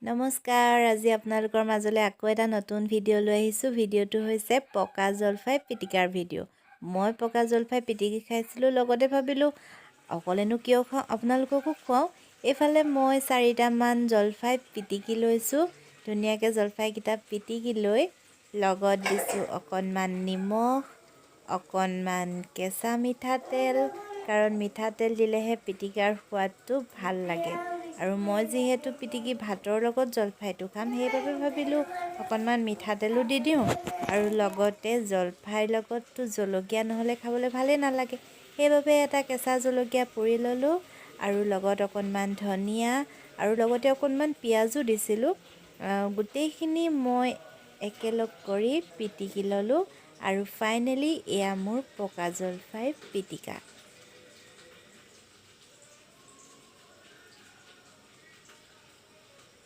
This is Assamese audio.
নমস্কাৰ আজি আপোনালোকৰ মাজলৈ আকৌ এটা নতুন ভিডিঅ' লৈ আহিছোঁ। ভিডিঅ'টো হৈছে পকা জলফাই পিটিকাৰ ভিডিঅ'। মই পকা জলফাই পিটিকি খাইছিলোঁ, লগতে ভাবিলোঁ অকলেনো কিয় খাওঁ, আপোনালোককো খুৱাওঁ। এইফালে মই 4টামান জলফাই পিটিকি লৈছোঁ। ধুনীয়াকৈ জলফাইকেইটা পিটিকি লৈ লগত দিছোঁ অকণমান নিমখ, অকণমান কেঁচা মিঠাতেল, কাৰণ মিঠাতেল দিলেহে পিটিকাৰ সোৱাদটো ভাল লাগে। আৰু মই যিহেতু পিটিকি ভাতৰ লগত জলফাইটো খাম, সেইবাবে ভাবিলোঁ অকণমান মিঠাতেলো দি দিওঁ। আৰু লগতে জলফাইৰ লগততো জলকীয়া নহ'লে খাবলৈ ভালেই নালাগে, সেইবাবে এটা কেঁচা জলকীয়া পুৰি ল'লোঁ। আৰু লগত অকণমান ধনিয়া আৰু লগতে অকণমান পিঁয়াজো দিছিলোঁ। গোটেইখিনি মই একেলগ কৰি পিটিকি ল'লোঁ। আৰু ফাইনেলি এয়া মোৰ পকা জলফাই পিটিকা।